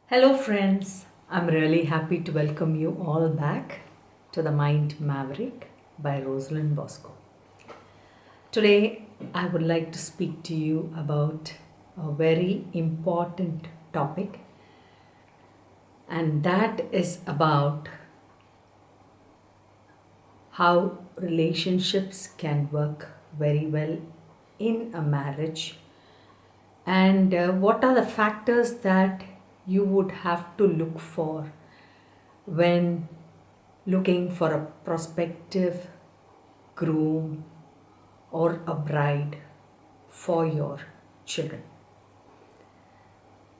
Hello, friends. I'm really happy to welcome you all back to The Mind Maverick by Rosalind Bosco. Today, I would like to speak to you about a very important topic, and that is about how relationships can work very well in a marriage and what are the factors that you would have to look for when looking for a prospective groom or a bride for your children.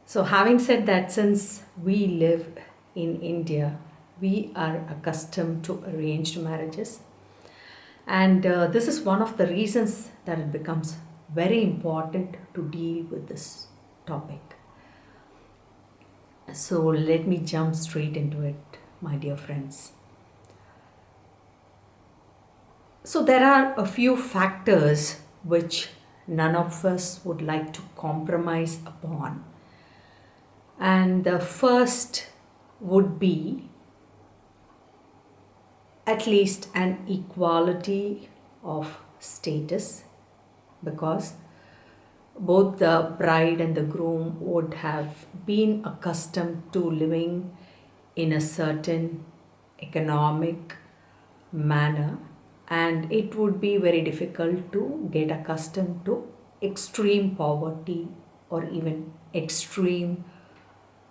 So, having said that, since we live in India, we are accustomed to arranged marriages, and this is one of the reasons that it becomes very important to deal with this topic. So, let me jump straight into it, my dear friends. So, there are a few factors which none of us would like to compromise upon. And the first would be at least an equality of status, because both the bride and the groom would have been accustomed to living in a certain economic manner, and it would be very difficult to get accustomed to extreme poverty or even extreme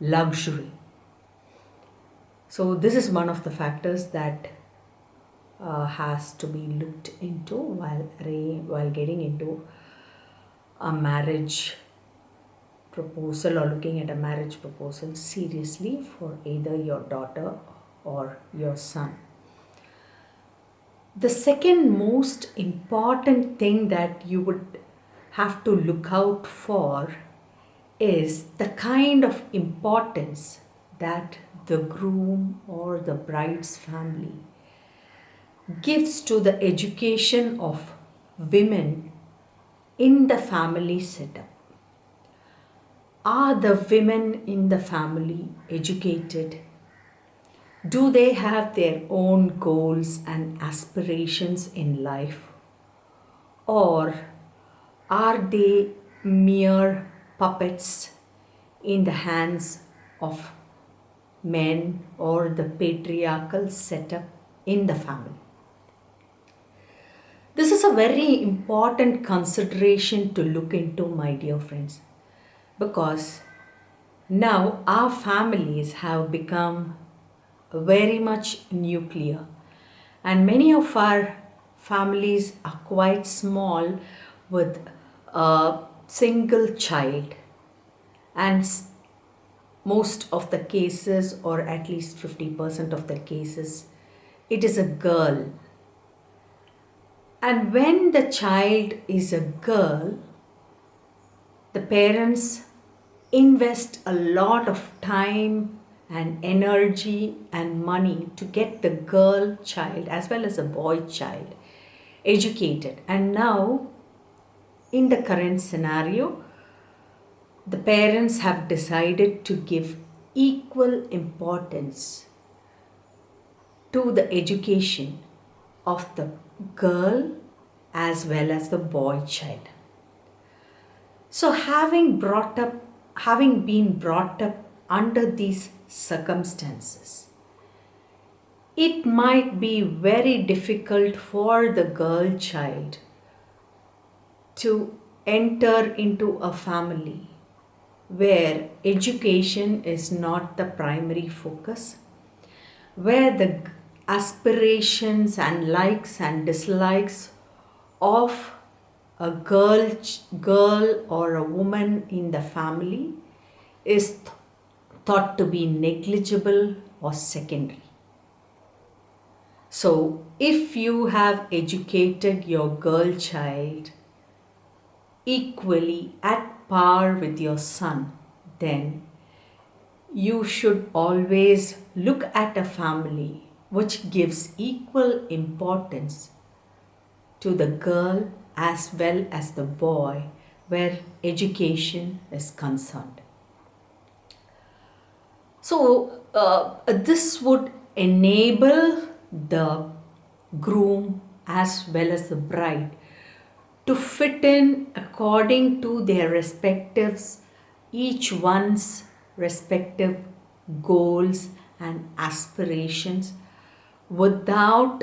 luxury. So, this is one of the factors that has to be looked into while getting into a marriage proposal or looking at a marriage proposal seriously for either your daughter or your son. The second most important thing that you would have to look out for is the kind of importance that the groom or the bride's family gives to the education of women in the family setup. Are the women in the family educated? Do they have their own goals and aspirations in life? Or are they mere puppets in the hands of men or the patriarchal setup in the family? This is a very important consideration to look into, my dear friends, because now our families have become very much nuclear, and many of our families are quite small with a single child, and most of the cases, or at least 50% of the cases, it is a girl. And when the child is a girl, the parents invest a lot of time and energy and money to get the girl child as well as a boy child educated. And now, in the current scenario, the parents have decided to give equal importance to the education of the girl as well as the boy child. So, having been brought up under these circumstances, it might be very difficult for the girl child to enter into a family where education is not the primary focus, where the aspirations and likes and dislikes of a girl or a woman in the family is thought to be negligible or secondary. So, if you have educated your girl child equally at par with your son, then you should always look at a family which gives equal importance to the girl as well as the boy where education is concerned. So, this would enable the groom as well as the bride to fit in according to their respectives, each one's respective goals and aspirations without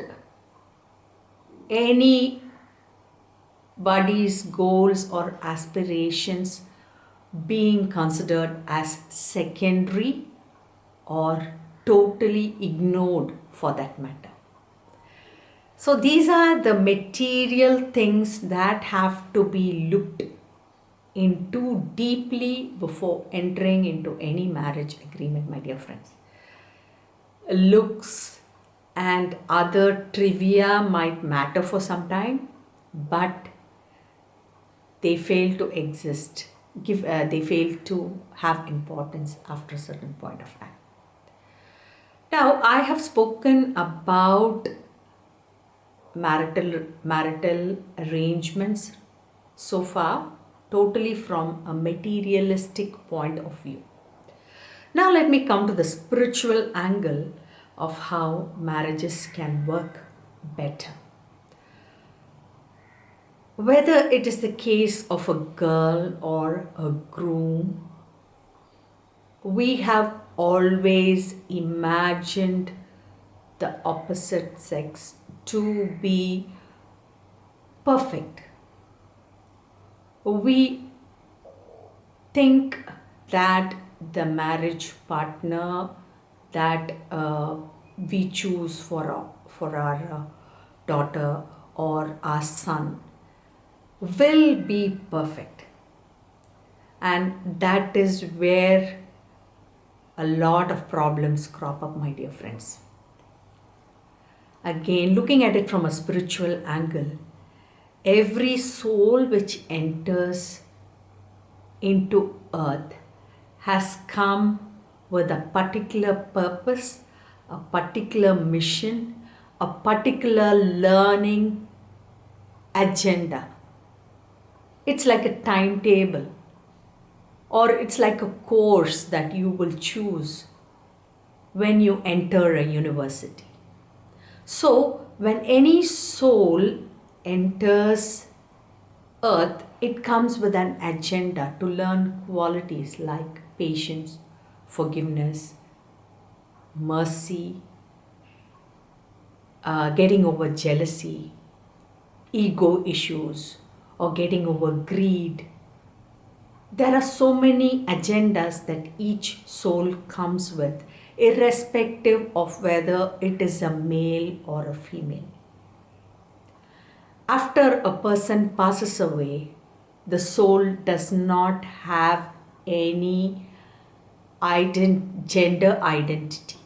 anybody's goals or aspirations being considered as secondary or totally ignored for that matter. So these are the material things that have to be looked into deeply before entering into any marriage agreement, my dear friends. Looks and other trivia might matter for some time, but they fail to exist. They fail to have importance after a certain point of time. Now, I have spoken about marital arrangements so far, totally from a materialistic point of view. Now, let me come to the spiritual angle of how marriages can work better. Whether it is the case of a girl or a groom, we have always imagined the opposite sex to be perfect. We think that the marriage partner that we choose for our daughter or our son will be perfect, and that is where a lot of problems crop up, my dear friends. Again, looking at it from a spiritual angle, every soul which enters into earth has come with a particular purpose, a particular mission, a particular learning agenda. It's like a timetable, or it's like a course that you will choose when you enter a university. So, when any soul enters earth, it comes with an agenda to learn qualities like patience, forgiveness, mercy, getting over jealousy, ego issues, or getting over greed. There are so many agendas that each soul comes with, irrespective of whether it is a male or a female. After a person passes away, the soul does not have any gender identity.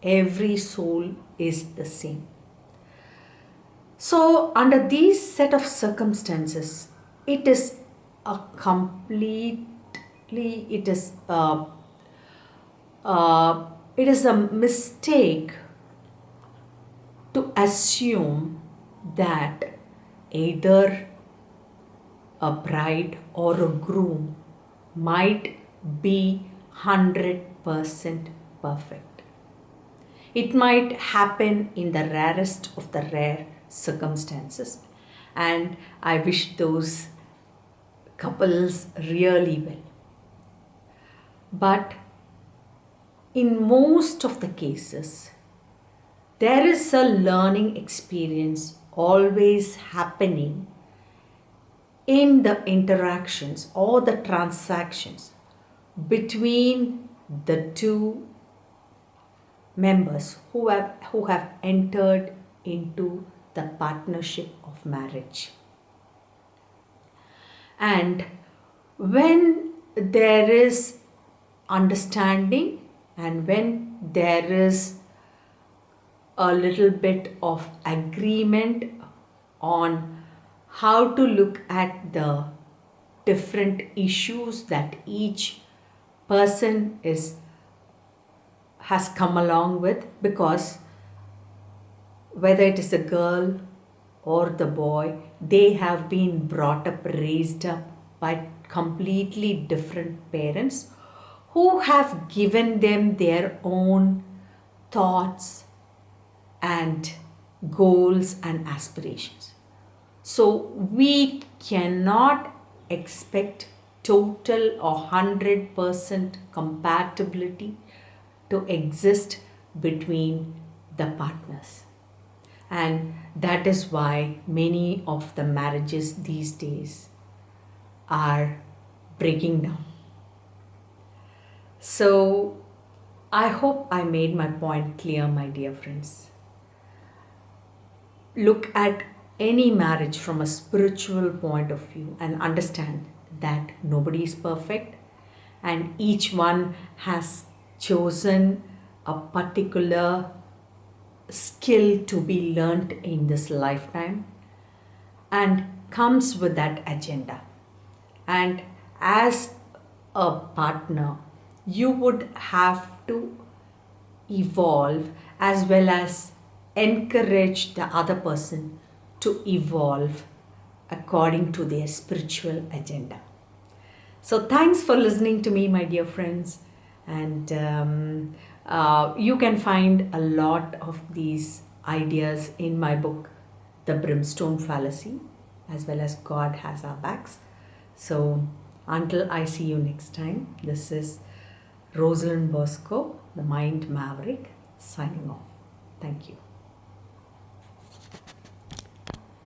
Every soul is the same. So, under these set of circumstances, it is a completely, it is a mistake to assume that either a bride or a groom might be 100% perfect. It might happen in the rarest of the rare circumstances, and I wish those couples really well. But in most of the cases, there is a learning experience always happening in the interactions or the transactions between the two members who have entered into the partnership of marriage. And when there is understanding and when there is a little bit of agreement on how to look at the different issues that each person has come along with, because whether it is a girl or the boy, they have been brought up, raised up by completely different parents who have given them their own thoughts and goals and aspirations. So we cannot expect total or 100% compatibility to exist between the partners. And that is why many of the marriages these days are breaking down. So I hope I made my point clear, my dear friends. Look at any marriage from a spiritual point of view and understand that nobody is perfect and each one has chosen a particular skill to be learnt in this lifetime and comes with that agenda. And as a partner, you would have to evolve as well as encourage the other person to evolve according to their spiritual agenda. So, thanks for listening to me, my dear friends. And you can find a lot of these ideas in my book, The Brimstone Fallacy, as well as God Has Our Backs. So, until I see you next time, this is Rosalind Bosco, the Mind Maverick, signing off. Thank you.